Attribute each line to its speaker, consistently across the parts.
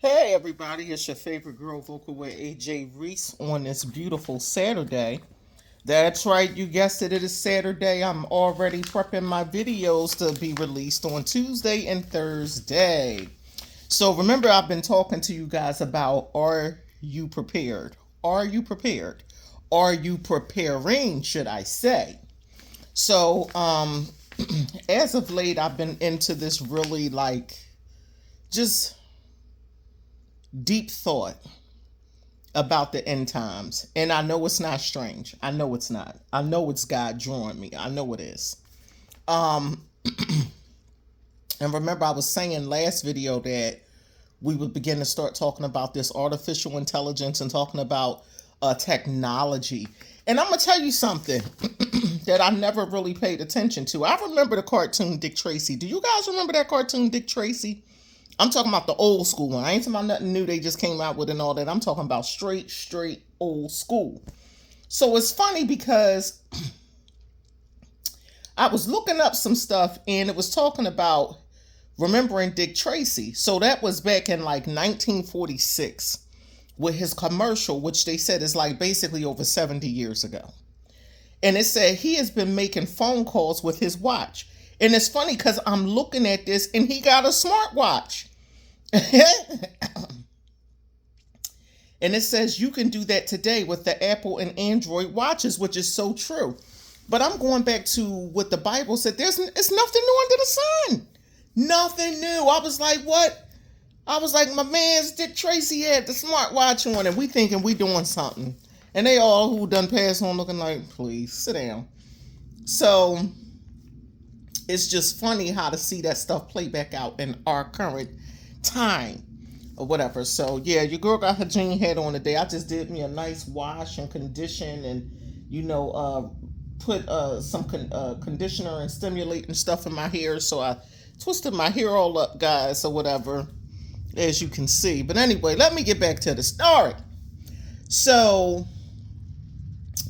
Speaker 1: Hey everybody, it's your favorite girl vocal with AJ Reese on this beautiful Saturday. That's right, you guessed it, it is Saturday. I'm already prepping my videos to be released on Tuesday and Thursday. So remember, I've been talking to you guys about are you prepared? Are you prepared? Are you preparing, should I say? So, as of late, I've been into this really just deep thought about the end times. And I know it's not strange. I know it's not. I know it's God drawing me. I know it is. Um, and remember, I was saying last video that we would begin to start talking about this artificial intelligence and talking about technology. And I'm going to tell you something that I never really paid attention to. I remember the cartoon Dick Tracy. Do you guys remember that cartoon Dick Tracy? I'm talking about the old school one. I ain't talking about nothing new they just came out with and all that. I'm talking about straight old school. So it's funny because I was looking up some stuff and it was talking about remembering Dick Tracy. So that was back in like 1946 with his commercial, which they said is like basically over 70 years ago. And it said he has been making phone calls with his watch. And it's funny because I'm looking at this and he got a smartwatch. And it says you can do that today with the Apple and Android watches, which is so true. But I'm going back to what the Bible said. It's nothing new under the sun. Nothing new. I was like, what? I was like, my man's Dick Tracy had the smartwatch on and we thinking we doing something. And they all who done passed on looking like, please, sit down. So it's just funny how to see that stuff play back out in our current time or whatever. So yeah, your girl got her jean head on today. I just did me a nice wash and condition and put some conditioner and stimulating stuff in my hair. So I twisted my hair all up, guys, or whatever, as you can see. But anyway, let me get back to the story. So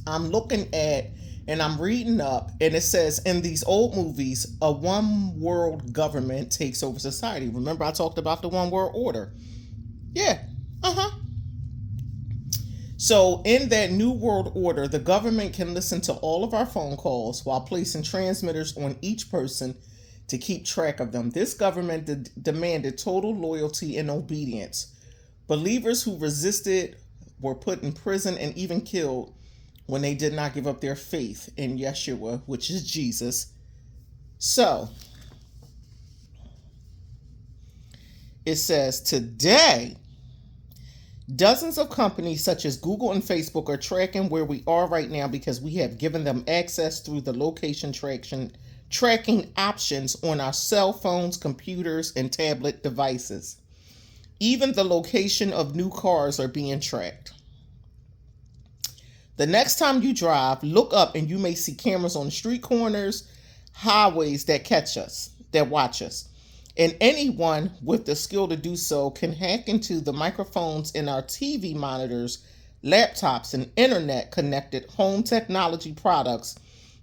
Speaker 1: I'm looking at and I'm reading up, and it says in these old movies, a one world government takes over society. Remember, I talked about the one world order. Yeah. So in that new world order, the government can listen to all of our phone calls while placing transmitters on each person to keep track of them. This government demanded total loyalty and obedience. Believers who resisted were put in prison and even killed when they did not give up their faith in Yeshua, which is Jesus. So it says today, dozens of companies such as Google and Facebook are tracking where we are right now because we have given them access through the location tracking options on our cell phones, computers, and tablet devices. Even the location of new cars are being tracked. The next time you drive, look up and you may see cameras on the street corners, highways that catch us, that watch us. And anyone with the skill to do so can hack into the microphones in our TV monitors, laptops, and internet-connected home technology products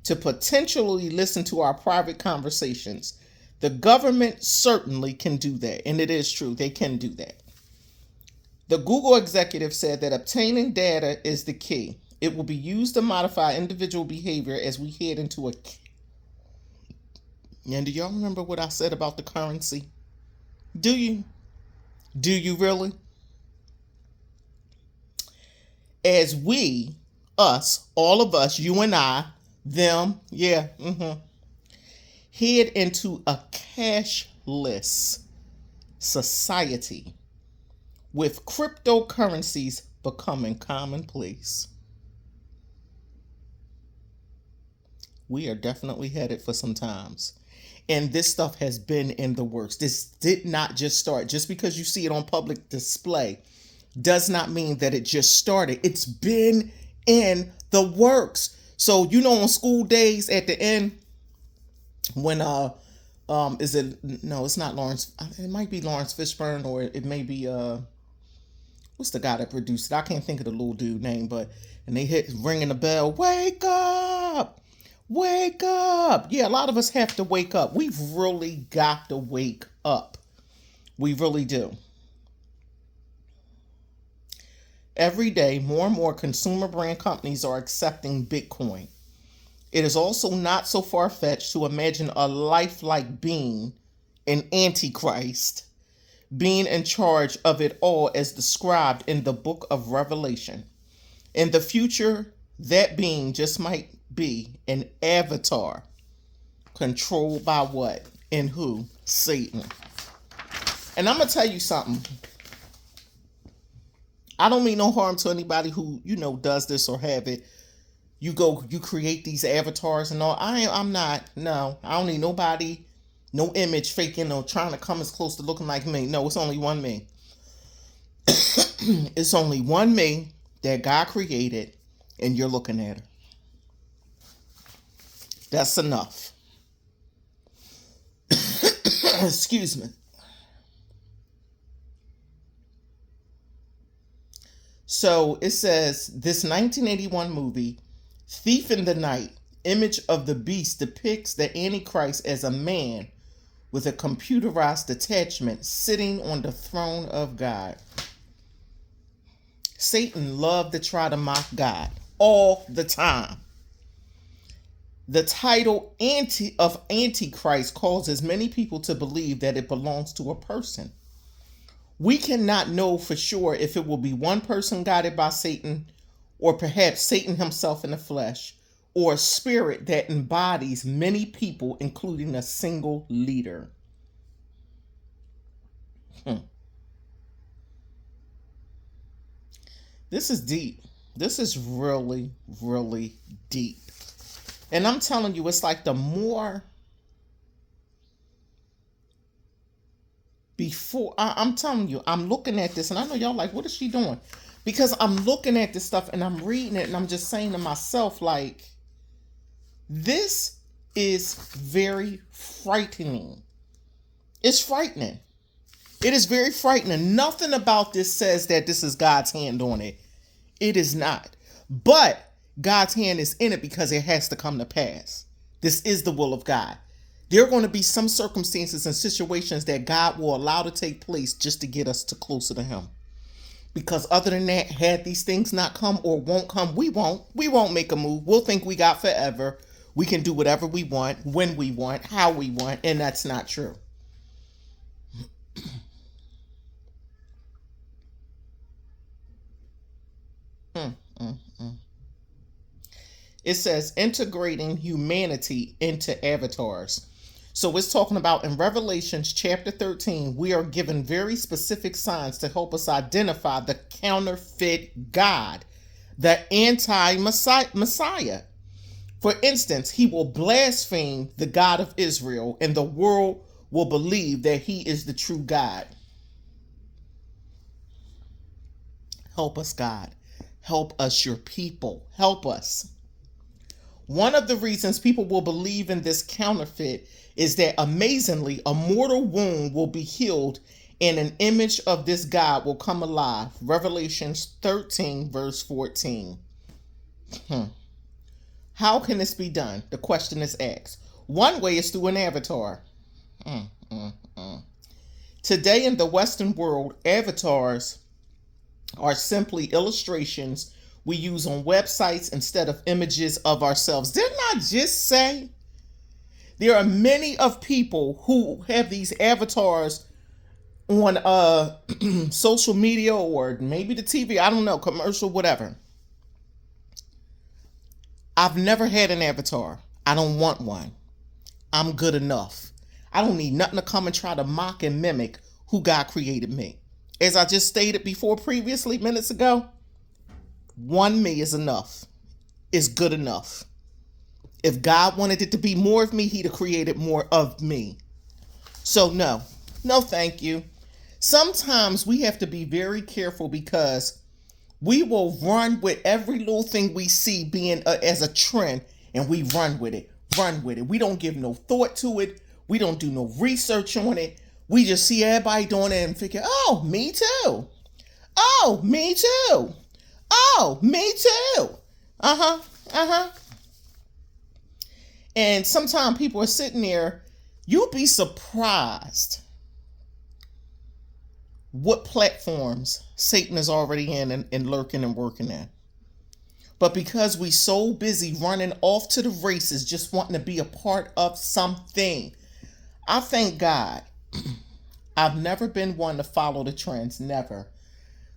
Speaker 1: to potentially listen to our private conversations. The government certainly can do that, and it is true, they can do that. The Google executive said that obtaining data is the key. It will be used to modify individual behavior as we head into a... And do y'all remember what I said about the currency? Do you? Do you really? As we, us, all of us, you and I, them, head into a cashless society with cryptocurrencies becoming commonplace. We are definitely headed for some times. And this stuff has been in the works. This did not just start. Just because you see it on public display does not mean that it just started. It's been in the works. So, on school days at the end, when is it, no, it's not Lawrence, it might be Lawrence Fishburne, or it may be what's the guy that produced it? I can't think of the little dude name, but and they hit ringing the bell, wake up. Wake up. Yeah, a lot of us have to wake up. We've really got to wake up. We really do. Every day, more and more consumer brand companies are accepting Bitcoin. It is also not so far-fetched to imagine a lifelike being, an antichrist, being in charge of it all as described in the book of Revelation. In the future, that being just might be an avatar controlled by what and who? Satan. And I'm going to tell you something. I don't mean no harm to anybody who, does this or have it. You create these avatars and all. I'm not. No, I don't need nobody, no image faking or trying to come as close to looking like me. No, it's only one me. It's only one me that God created, and you're looking at her. That's enough. Excuse me. So it says, this 1981 movie, Thief in the Night, Image of the Beast, depicts the Antichrist as a man with a computerized attachment sitting on the throne of God. Satan loved to try to mock God all the time. The title of Antichrist causes many people to believe that it belongs to a person. We cannot know for sure if it will be one person guided by Satan, or perhaps Satan himself in the flesh, or a spirit that embodies many people, including a single leader. This is deep. This is really, really deep. And I'm telling you, it's like the more I'm telling you, I'm looking at this and I know y'all like, what is she doing? Because I'm looking at this stuff and I'm reading it and I'm just saying to myself, like, this is very frightening. It's frightening. It is very frightening. Nothing about this says that this is God's hand on it. It is not. But God's hand is in it because it has to come to pass. This is the will of God. There are going to be some circumstances and situations that God will allow to take place just to get us to closer to him. Because other than that, had these things not come or won't come, we won't make a move. We'll think we got forever. We can do whatever we want, when we want, how we want, and that's not true. It says integrating humanity into avatars. So it's talking about in Revelations chapter 13, we are given very specific signs to help us identify the counterfeit God, the anti-Messiah. For instance, he will blaspheme the God of Israel, and the world will believe that he is the true God. Help us, God. Help us, your people. Help us. One of the reasons people will believe in this counterfeit is that amazingly, a mortal wound will be healed and an image of this God will come alive. Revelations 13, verse 14. How can this be done? The question is asked. One way is through an avatar. Today in the Western world, avatars are simply illustrations we use on websites instead of images of ourselves. Didn't I just say there are many of people who have these avatars on social media or maybe the TV, I don't know, commercial, whatever. I've never had an avatar. I don't want one. I'm good enough. I don't need nothing to come and try to mock and mimic who God created me. As I just stated before previously, minutes ago, one me is enough. It's good enough. If God wanted it to be more of me, he'd have created more of me. So no, thank you. Sometimes we have to be very careful because we will run with every little thing we see being as a trend, and we run with it. We don't give no thought to it. We don't do no research on it. We just see everybody doing it and figure, oh, me too. Oh, me too. Oh, me too. And sometimes people are sitting there, you'll be surprised what platforms Satan is already in and lurking and working in. But because we so busy running off to the races, just wanting to be a part of something, I thank God I've never been one to follow the trends. Never.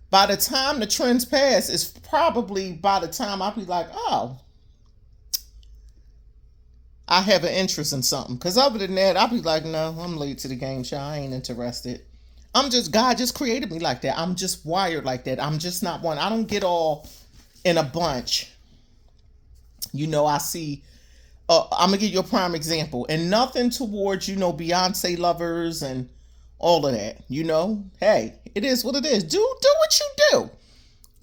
Speaker 1: By the time the trends pass, it's probably by the time I'll be like, oh, I have an interest in something. Because other than that, I'll be like, no, I'm late to the game, show. I ain't interested. God just created me like that. I'm just wired like that. I'm just not one. I don't get all in a bunch. I see, I'm going to give you a prime example. And nothing towards, Beyonce lovers and all of that. Hey, it is what it is. Do what you do.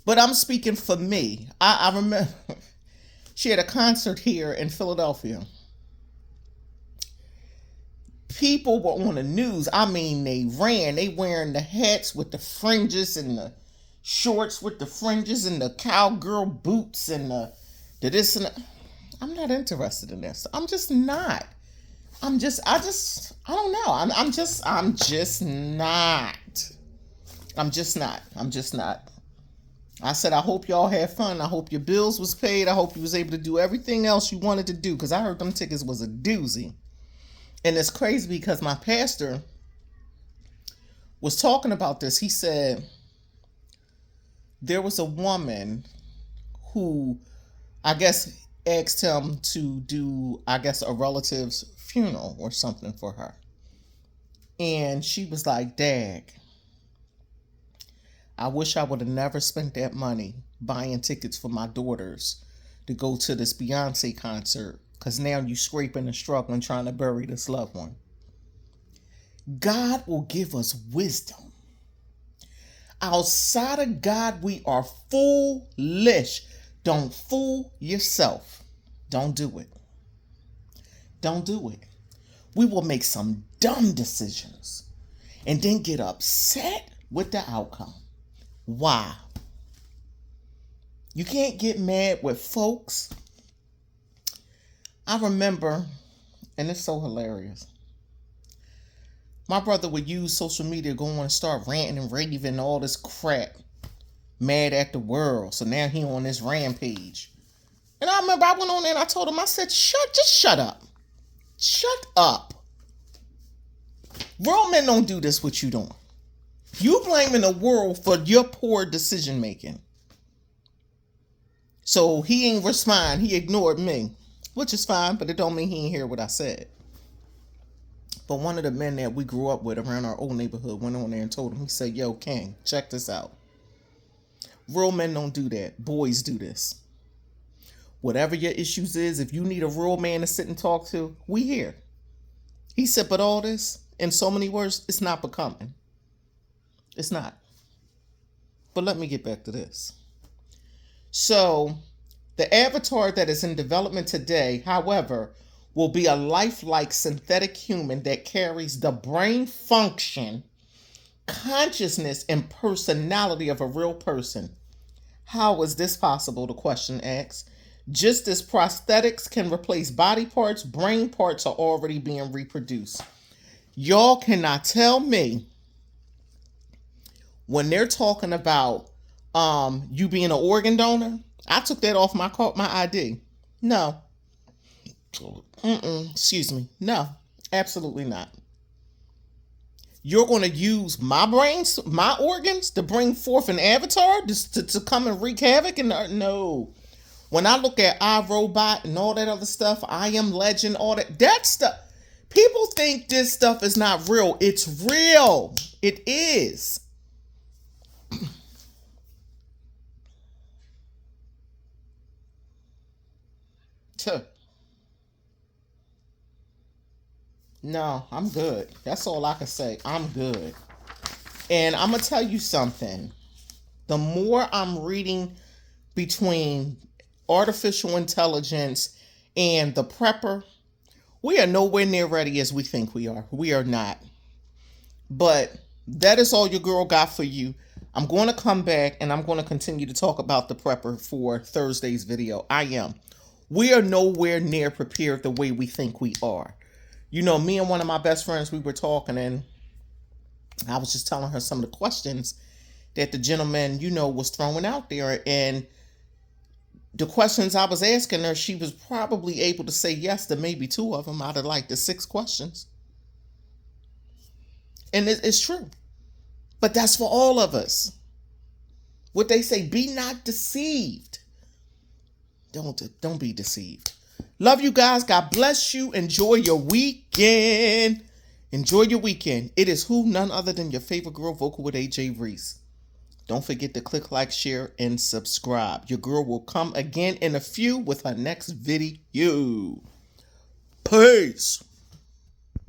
Speaker 1: But I'm speaking for me. I remember she had a concert here in Philadelphia. People were on the news. I mean, they ran. They wearing the hats with the fringes and the shorts with the fringes and the cowgirl boots and the this and the. I'm not interested in this. I'm just not. I don't know. I'm just not. I'm just not. I said, I hope y'all had fun. I hope your bills was paid. I hope you was able to do everything else you wanted to do, because I heard them tickets was a doozy. And it's crazy because my pastor was talking about this. He said there was a woman who, I guess, asked him to do, I guess, a relative's funeral or something for her. And she was like, Dag, I wish I would have never spent that money buying tickets for my daughters to go to this Beyonce concert, because now you scraping and struggling trying to bury this loved one. God will give us wisdom. Outside of God, we are foolish. Don't fool yourself. Don't do it. Don't do it. We will make some dumb decisions and then get upset with the outcome. Why? You can't get mad with folks. I remember, and it's so hilarious, my brother would use social media, go on and start ranting and raving all this crap, mad at the world. So now he on this rampage. And I remember I went on there and I told him, I said, just shut up. Shut up. Real men don't do this, what you doing. You blaming the world for your poor decision making. So he ain't respond. He ignored me, which is fine, but it don't mean he ain't hear what I said. But one of the men that we grew up with around our old neighborhood went on there and told him, he said, yo, King, check this out. Real men don't do that. Boys do this. Whatever your issues is, if you need a real man to sit and talk to, we here. He said, but all this, in so many words, it's not becoming. It's not. But let me get back to this. So, the avatar that is in development today, however, will be a lifelike synthetic human that carries the brain function, consciousness, and personality of a real person. How is this possible? The question asks. Just as prosthetics can replace body parts, brain parts are already being reproduced. Y'all cannot tell me when they're talking about you being an organ donor. I took that off my ID. No. Excuse me. No, absolutely not. You're going to use my brains, my organs, to bring forth an avatar to come and wreak havoc? No. When I look at iRobot and all that other stuff, I Am Legend, all that stuff, people think this stuff is not real. It's real. It is. No, I'm good. That's all I can say. I'm good. And I'm going to tell you something. The more I'm reading between artificial intelligence and the prepper, we are nowhere near ready as we think we are. We are not. But that is all your girl got for you. I'm going to come back and I'm going to continue to talk about the prepper for Thursday's video. I am. We are nowhere near prepared the way we think we are. Me and one of my best friends, we were talking, and I was just telling her some of the questions that the gentleman, was throwing out there. And the questions I was asking her, she was probably able to say yes to maybe 2 of them out of like the 6 questions. And it's true. But that's for all of us. What they say, be not deceived. Don't be deceived. Love you guys. God bless you. Enjoy your weekend. Enjoy your weekend. It is who? None other than your favorite girl, Vocal with AJ Reese. Don't forget to click like, share, and subscribe. Your girl will come again in a few with her next video. Peace.